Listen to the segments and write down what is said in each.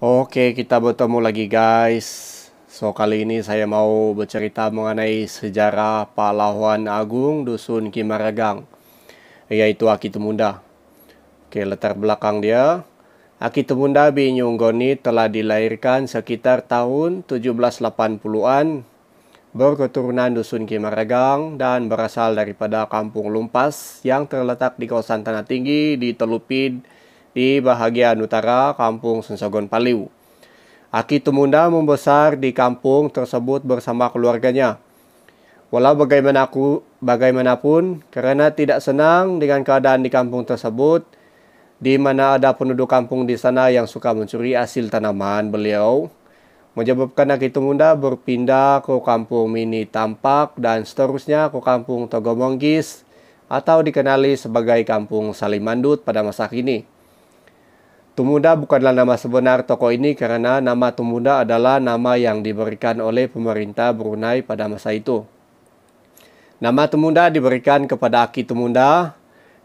Oke, kita bertemu lagi guys. So, kali ini saya mau bercerita mengenai sejarah pahlawan agung Dusun Kimaragang, yaitu Aki Tumunda. Oke, latar belakang dia. Aki Tumunda Binyunggoni telah dilahirkan sekitar tahun 1780-an, berketurunan Dusun Kimaragang dan berasal daripada Kampung Lumpas yang terletak di kawasan Tanah Tinggi di Telupid di bahagian utara Kampung Sensogon Paliu. Aki Tumunda membesar di kampung tersebut bersama keluarganya. Walau bagaimanapun, karena tidak senang dengan keadaan di kampung tersebut, di mana ada penduduk kampung di sana yang suka mencuri hasil tanaman beliau, menyebabkan Aki Tumunda berpindah ke kampung Mini Tampak dan seterusnya ke kampung Togomonggis atau dikenali sebagai kampung Salimandut pada masa kini. Tumunda bukanlah nama sebenar tokoh ini karena nama Tumunda adalah nama yang diberikan oleh pemerintah Brunei pada masa itu. Nama Tumunda diberikan kepada Aki Tumunda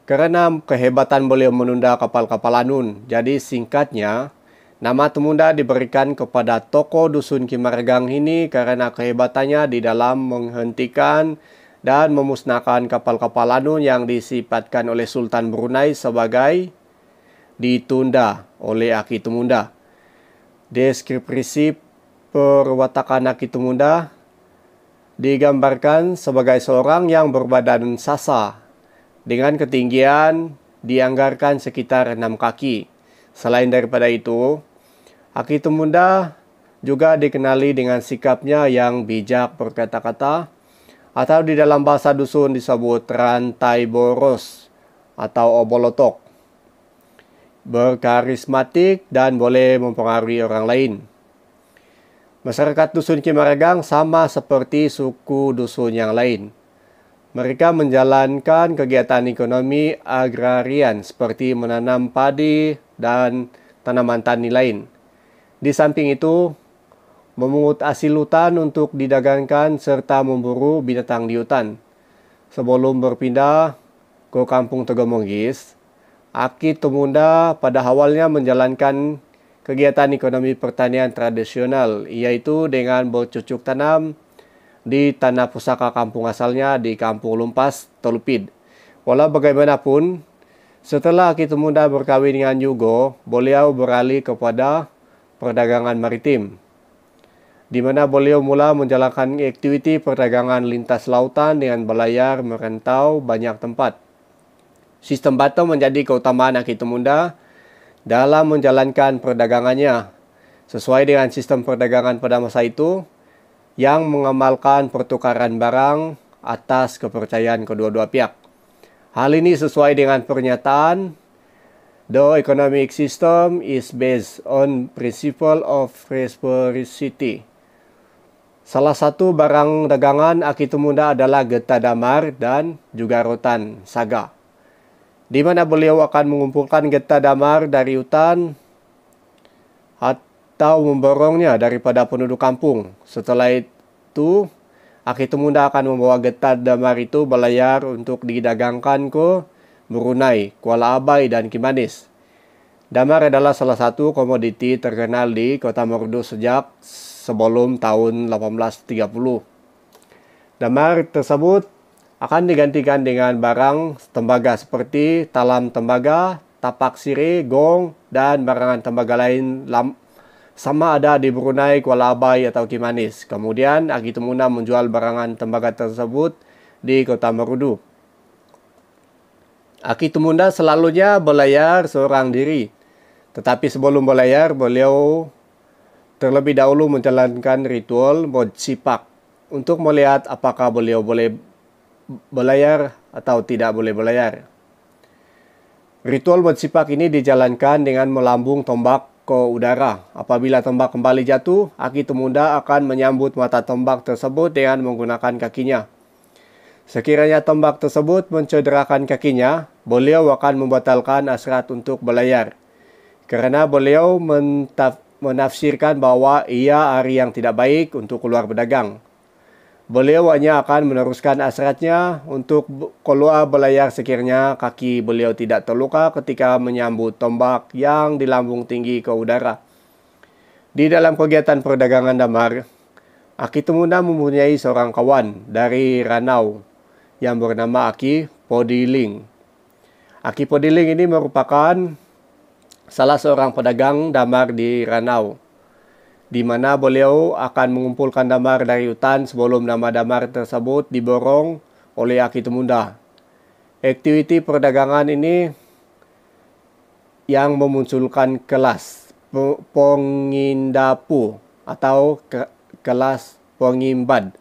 karena kehebatan beliau menunda kapal-kapal Anun. Jadi singkatnya, nama Tumunda diberikan kepada tokoh Dusun Kimaragang ini karena kehebatannya di dalam menghentikan dan memusnahkan kapal-kapal Anun yang disifatkan oleh Sultan Brunei sebagai ditunda oleh Aki Tumunda. Deskripsi perwatakan Aki Tumunda digambarkan sebagai seorang yang berbadan sasa dengan ketinggian dianggarkan sekitar 6 kaki. Selain daripada itu, Aki Tumunda juga dikenali dengan sikapnya yang bijak berkata-kata atau di dalam bahasa dusun disebut rantai boros atau obolotok, berkarismatik dan boleh mempengaruhi orang lain. Masyarakat Dusun Kimaragang sama seperti suku dusun yang lain. Mereka menjalankan kegiatan ekonomi agrarian seperti menanam padi dan tanaman tani lain. Di samping itu, memungut hasil hutan untuk didagangkan serta memburu binatang di hutan. Sebelum berpindah ke kampung Togomonggis, Aki Tumunda pada awalnya menjalankan kegiatan ekonomi pertanian tradisional, yaitu dengan bercocok tanam di tanah pusaka kampung asalnya di Kampung Lumpas, Telupid. Walau bagaimanapun, setelah Aki Tumunda berkawin dengan Yugo, beliau beralih kepada perdagangan maritim, di mana beliau mula menjalankan aktiviti perdagangan lintas lautan dengan belayar merantau banyak tempat. Sistem batu menjadi keutamaan Aki Tumunda dalam menjalankan perdagangannya, sesuai dengan sistem perdagangan pada masa itu yang mengamalkan pertukaran barang atas kepercayaan kedua-dua pihak. Hal ini sesuai dengan pernyataan, "The economic system is based on principle of reciprocity." Salah satu barang dagangan Aki Tumunda adalah getah damar dan juga rotan saga, di mana beliau akan mengumpulkan getah damar dari hutan atau memborongnya daripada penduduk kampung. Setelah itu, Aki Tumunda akan membawa getah damar itu berlayar untuk didagangkan ke Brunei, Kuala Abai, dan Kimanis. Damar adalah salah satu komoditi terkenal di Kota Merdu sejak sebelum tahun 1830. Damar tersebut akan digantikan dengan barang tembaga seperti talam tembaga, tapak sirih, gong, dan barangan tembaga lain sama ada di Brunei, Kuala Abai, atau Kimanis. Kemudian Aki Tumunda menjual barangan tembaga tersebut di Kota Merudu. Aki Tumunda selalunya berlayar seorang diri, tetapi sebelum berlayar beliau terlebih dahulu menjalankan ritual Motsipak untuk melihat apakah beliau boleh berlayar atau tidak boleh berlayar. Ritual Motsipak ini dijalankan dengan melambung tombak ke udara. Apabila tombak kembali jatuh, Aki Tumunda akan menyambut mata tombak tersebut dengan menggunakan kakinya. Sekiranya tombak tersebut mencederakan kakinya, beliau akan membatalkan hasrat untuk berlayar, karena beliau menafsirkan bahwa ia hari yang tidak baik untuk keluar berdagang. Beliau hanya akan meneruskan hasratnya untuk keluar berlayar sekiranya kaki beliau tidak terluka ketika menyambut tombak yang dilambung tinggi ke udara. Di dalam kegiatan perdagangan damar, Aki Tumunda mempunyai seorang kawan dari Ranau yang bernama Aki Podiling. Aki Podiling ini merupakan salah seorang pedagang damar di Ranau, di mana beliau akan mengumpulkan damar dari hutan sebelum nama damar tersebut diborong oleh Aki Tumunda. Aktiviti perdagangan ini yang memunculkan kelas pengindapu atau kelas pengimbad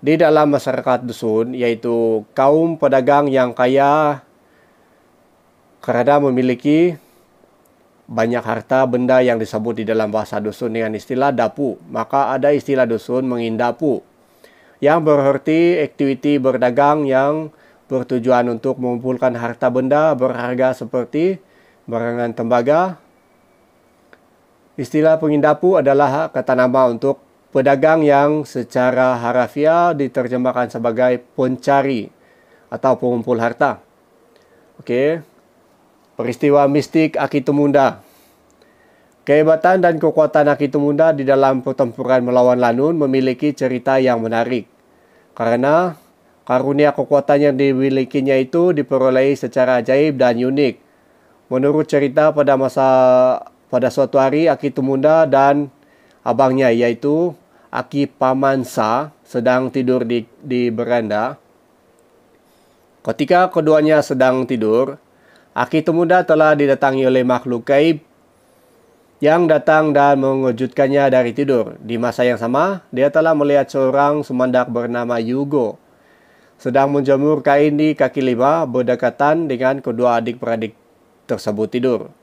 di dalam masyarakat dusun, yaitu kaum pedagang yang kaya karena memiliki banyak harta benda yang disebut di dalam bahasa dusun dengan istilah dapu. Maka ada istilah dusun mengindapu, yang berarti aktiviti berdagang yang bertujuan untuk mengumpulkan harta benda berharga seperti barangan tembaga. Istilah pengindapu adalah kata nama untuk pedagang yang secara harafiah diterjemahkan sebagai pencari atau pengumpul harta. Okey. Peristiwa mistik Aki Tumunda. Kehebatan dan kekuatan Aki Tumunda di dalam pertempuran melawan Lanun memiliki cerita yang menarik. Karena karunia kekuatan yang dimilikinya itu diperoleh secara ajaib dan unik. Menurut cerita, pada suatu hari Aki Tumunda dan abangnya, yaitu Aki Pamansa, sedang tidur di beranda. Ketika keduanya sedang tidur, Aki Tumunda telah didatangi oleh makhluk gaib yang datang dan mengejutkannya dari tidur. Di masa yang sama, dia telah melihat seorang semandak bernama Yugo sedang menjemur kain di kaki lima berdekatan dengan kedua adik-beradik tersebut tidur.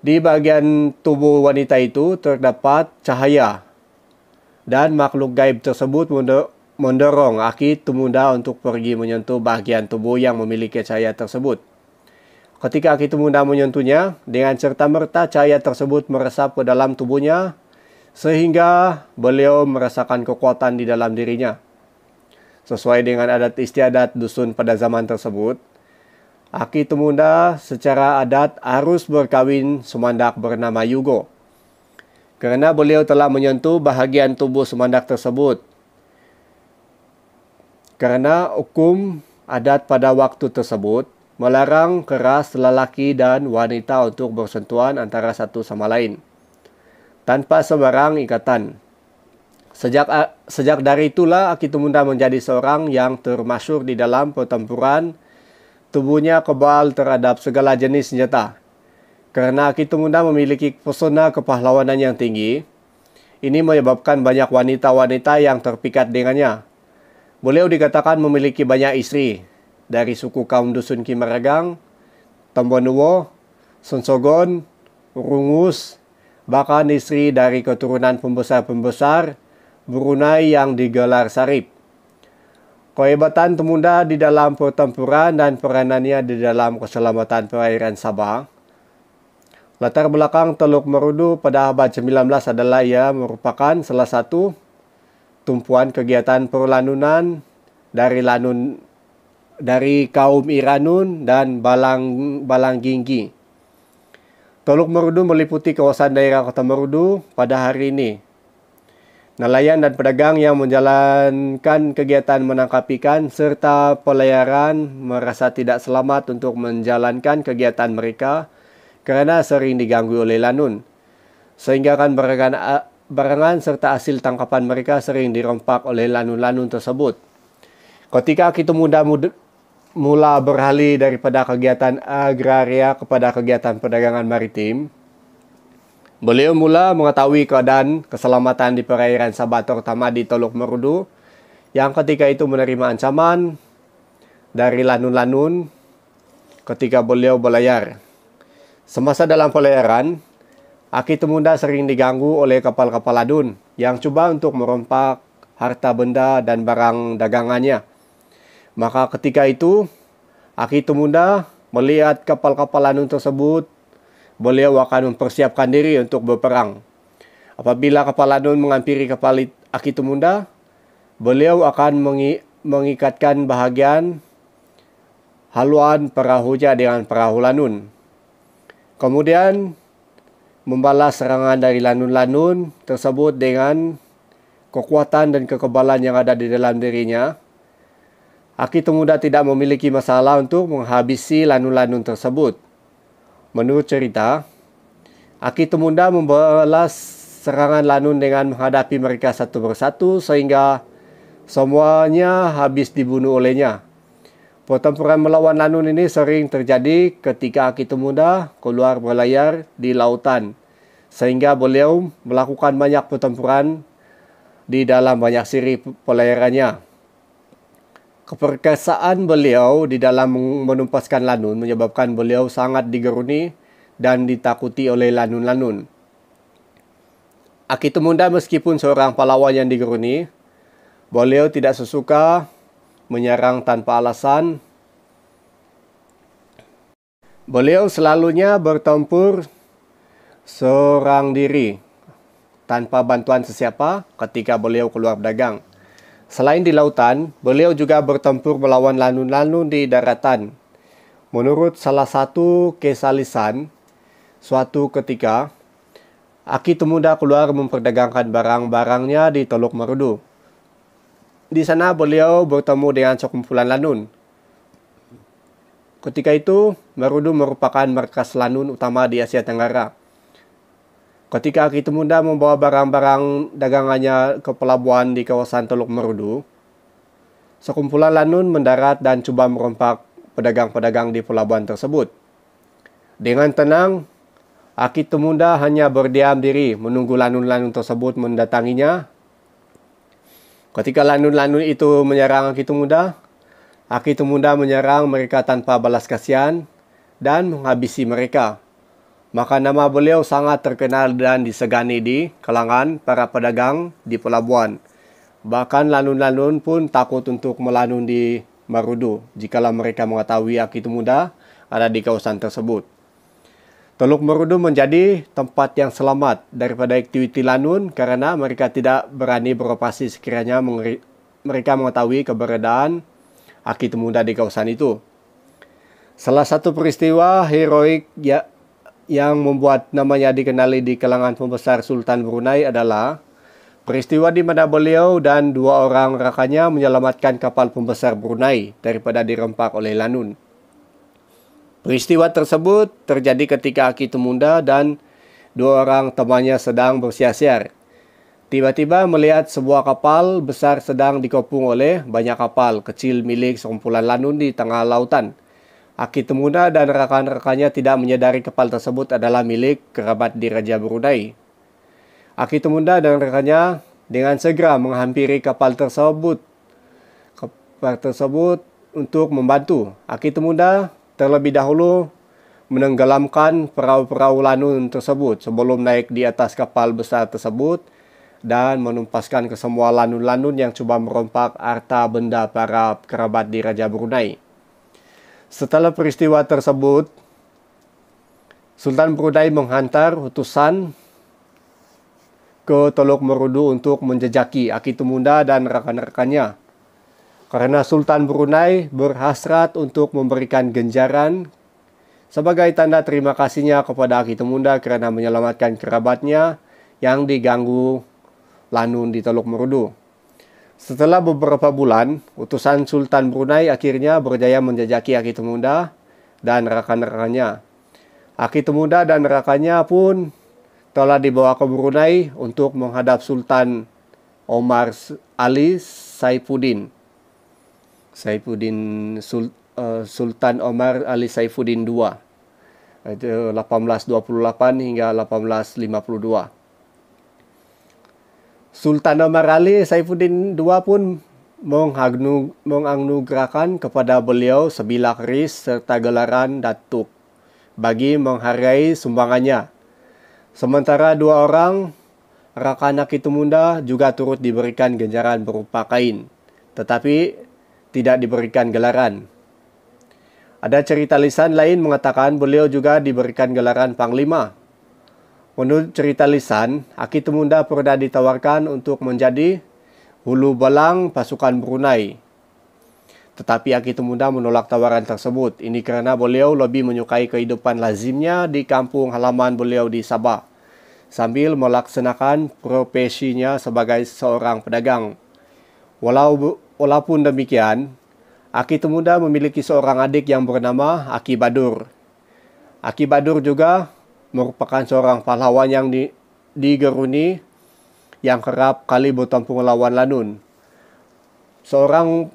Di bagian tubuh wanita itu terdapat cahaya, dan makhluk gaib tersebut mendorong Aki Tumunda untuk pergi menyentuh bagian tubuh yang memiliki cahaya tersebut. Ketika Aki Tumunda menyentuhnya, dengan serta-merta cahaya tersebut meresap ke dalam tubuhnya, sehingga beliau merasakan kekuatan di dalam dirinya. Sesuai dengan adat istiadat dusun pada zaman tersebut, Aki Tumunda secara adat harus berkawin semandak bernama Yugo, kerana beliau telah menyentuh bahagian tubuh semandak tersebut. Kerana hukum adat pada waktu tersebut melarang keras lelaki dan wanita untuk bersentuhan antara satu sama lain tanpa sebarang ikatan. Sejak dari itulah Aki Tumunda menjadi seorang yang termasyhur di dalam pertempuran. Tubuhnya kebal terhadap segala jenis senjata. Kerana Aki Tumunda memiliki pesona kepahlawanan yang tinggi, ini menyebabkan banyak wanita-wanita yang terpikat dengannya. Beliau dikatakan memiliki banyak istri dari suku kaum dusun Kimaragang, Tambonuwo, Sonsogon, Rungus, bahkan istri dari keturunan pembesar-pembesar Brunei yang digelar Sarip. Kehebatan Tumunda di dalam pertempuran dan peranannya di dalam keselamatan perairan Sabah. Latar belakang Teluk Merudu pada abad 19 adalah ia merupakan salah satu tumpuan kegiatan perlanunan dari kaum Iranun dan Balangginggi. Teluk Merudu meliputi kawasan daerah Kota Merudu pada hari ini. Nelayan dan pedagang yang menjalankan kegiatan menangkap ikan serta pelayaran merasa tidak selamat untuk menjalankan kegiatan mereka kerana sering diganggu oleh Lanun. Sehingga kan barangan serta hasil tangkapan mereka sering dirompak oleh Lanun-Lanun tersebut. Ketika Aki Tumunda mula beralih daripada kegiatan agraria kepada kegiatan perdagangan maritim, beliau mula mengetahui keadaan keselamatan di perairan Sabah, terutama di Teluk Merudu, yang ketika itu menerima ancaman dari Lanun-Lanun ketika beliau berlayar. Semasa dalam pelayaran, Aki Tumunda sering diganggu oleh kapal-kapal Lanun yang cuba untuk merompak harta benda dan barang dagangannya. Maka ketika itu, Aki Tumunda melihat kapal-kapal Lanun tersebut, beliau akan mempersiapkan diri untuk berperang. Apabila kapal Lanun menghampiri kapal Aki Tumunda, beliau akan mengikatkan bahagian haluan perahunya dengan perahu Lanun. Kemudian, membalas serangan dari lanun-lanun tersebut dengan kekuatan dan kekebalan yang ada di dalam dirinya. Aki Temuda tidak memiliki masalah untuk menghabisi lanun-lanun tersebut. Menurut cerita, Aki Temuda membalas serangan lanun dengan menghadapi mereka satu persatu sehingga semuanya habis dibunuh olehnya. Pertempuran melawan lanun ini sering terjadi ketika Aki Temuda keluar berlayar di lautan, sehingga beliau melakukan banyak pertempuran di dalam banyak siri pelayarannya. Keperkasaan beliau di dalam menumpaskan lanun menyebabkan beliau sangat digeruni dan ditakuti oleh lanun-lanun. Aki Temuda meskipun seorang pahlawan yang digeruni, beliau tidak sesuka menyerang tanpa alasan. Beliau selalunya bertempur seorang diri tanpa bantuan sesiapa ketika beliau keluar berdagang. Selain di lautan, beliau juga bertempur melawan lanun-lanun di daratan. Menurut salah satu kisah lisan, suatu ketika, Aki Temuda keluar memperdagangkan barang-barangnya di Teluk Merudu. Di sana beliau bertemu dengan sekumpulan lanun. Ketika itu, Merudu merupakan markas lanun utama di Asia Tenggara. Ketika Aki Temuda membawa barang-barang dagangannya ke pelabuhan di kawasan Teluk Merudu, sekumpulan lanun mendarat dan cuba merompak pedagang-pedagang di pelabuhan tersebut. Dengan tenang, Aki Temuda hanya berdiam diri menunggu lanun-lanun tersebut mendatanginya. Ketika lanun-lanun itu menyerang Aki Temuda menyerang mereka tanpa balas kasihan dan menghabisi mereka. Maka nama beliau sangat terkenal dan disegani di kalangan para pedagang di pelabuhan. Bahkan lanun-lanun pun takut untuk melanun di Merudu jikalau mereka mengetahui Aki Temuda ada di kawasan tersebut. Teluk Merudu menjadi tempat yang selamat daripada aktiviti lanun karena mereka tidak berani beroperasi sekiranya mereka mengetahui keberadaan Aki Temuda di kawasan itu. Salah satu peristiwa heroik yang membuat namanya dikenali di kalangan pembesar Sultan Brunei adalah peristiwa di mana beliau dan dua orang rakannya menyelamatkan kapal pembesar Brunei daripada dirempak oleh lanun. Peristiwa tersebut terjadi ketika Aki Temuda dan dua orang temannya sedang bersiar-siar. Tiba-tiba melihat sebuah kapal besar sedang dikepung oleh banyak kapal kecil milik sekumpulan lanun di tengah lautan. Aki Temuda dan rekan-rekannya tidak menyadari kapal tersebut adalah milik kerabat di Raja Brunei. Aki Temuda dan rekannya dengan segera menghampiri kapal tersebut untuk membantu. Aki Temuda terlebih dahulu menenggelamkan perahu-perahu lanun tersebut sebelum naik di atas kapal besar tersebut dan menumpaskan ke semua lanun-lanun yang cuba merompak harta benda para kerabat di Raja Brunei. Setelah peristiwa tersebut, Sultan Brunei menghantar utusan ke Teluk Merudu untuk menjejaki Aki Temuda dan rekan-rekannya. Karena Sultan Brunei berhasrat untuk memberikan ganjaran sebagai tanda terima kasihnya kepada Aki Temuda kerana menyelamatkan kerabatnya yang diganggu lanun di Teluk Merudu. Setelah beberapa bulan, utusan Sultan Brunei akhirnya berjaya menjejaki Aki Temuda dan rekan-rekannya. Aki Temuda dan rekannya pun telah dibawa ke Brunei untuk menghadap Sultan Omar Ali Saifuddin. Sultan Omar Ali Saifuddin II. Itu 1828 hingga 1852. Sultan Omar Ali Saifuddin II pun menganugerahkan kepada beliau sebilah keris serta gelaran Datuk bagi menghargai sumbangannya. Sementara dua orang rakan Aki Temuda juga turut diberikan ganjaran berupa kain, tetapi tidak diberikan gelaran. Ada cerita lisan lain mengatakan beliau juga diberikan gelaran Panglima. Menurut cerita lisan, Aki Temuda pernah ditawarkan untuk menjadi hulu balang pasukan Brunei. Tetapi Aki Temuda menolak tawaran tersebut. Ini kerana beliau lebih menyukai kehidupan lazimnya di kampung halaman beliau di Sabah. sambil melaksanakan profesinya sebagai seorang pedagang. Walaupun demikian, Aki Temunda memiliki seorang adik yang bernama Aki Badur. Aki Badur juga merupakan seorang pahlawan yang digeruni yang kerap kali bertempur lawan Lanun. Seorang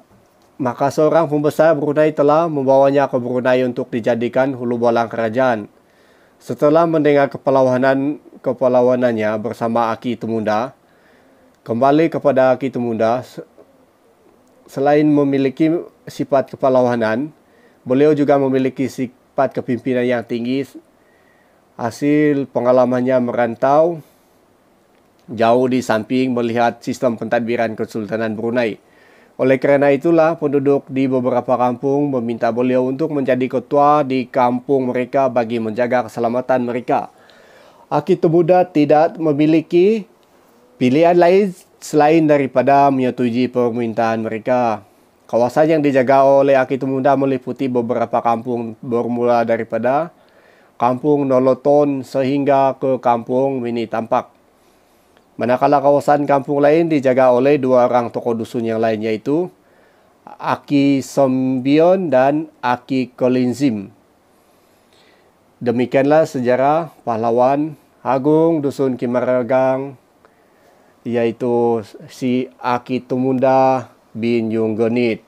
pembesar Brunei telah membawanya ke Brunei untuk dijadikan hulu balang kerajaan. Setelah mendengar kepelawanannya bersama Aki Temunda, kembali kepada Aki Temunda, selain memiliki sifat kepelawanan, beliau juga memiliki sifat kepimpinan yang tinggi. Hasil pengalamannya merantau jauh di samping melihat sistem pentadbiran Kesultanan Brunei. Oleh kerana itulah, penduduk di beberapa kampung meminta beliau untuk menjadi ketua di kampung mereka bagi menjaga keselamatan mereka. Aki Temunda tidak memiliki pilihan lain selain daripada menyetujui permintaan mereka. Kawasan yang dijaga oleh Aki Temunda meliputi beberapa kampung bermula daripada Kampung Noloton sehingga ke Kampung Mini Tampak. Manakala kawasan kampung lain dijaga oleh dua orang tokoh dusun yang lain, yaitu Aki Sombion dan Aki Kolinzim. Demikianlah sejarah pahlawan agung dusun Kimaragang, yaitu si Aki Temunda bin Yunggenit.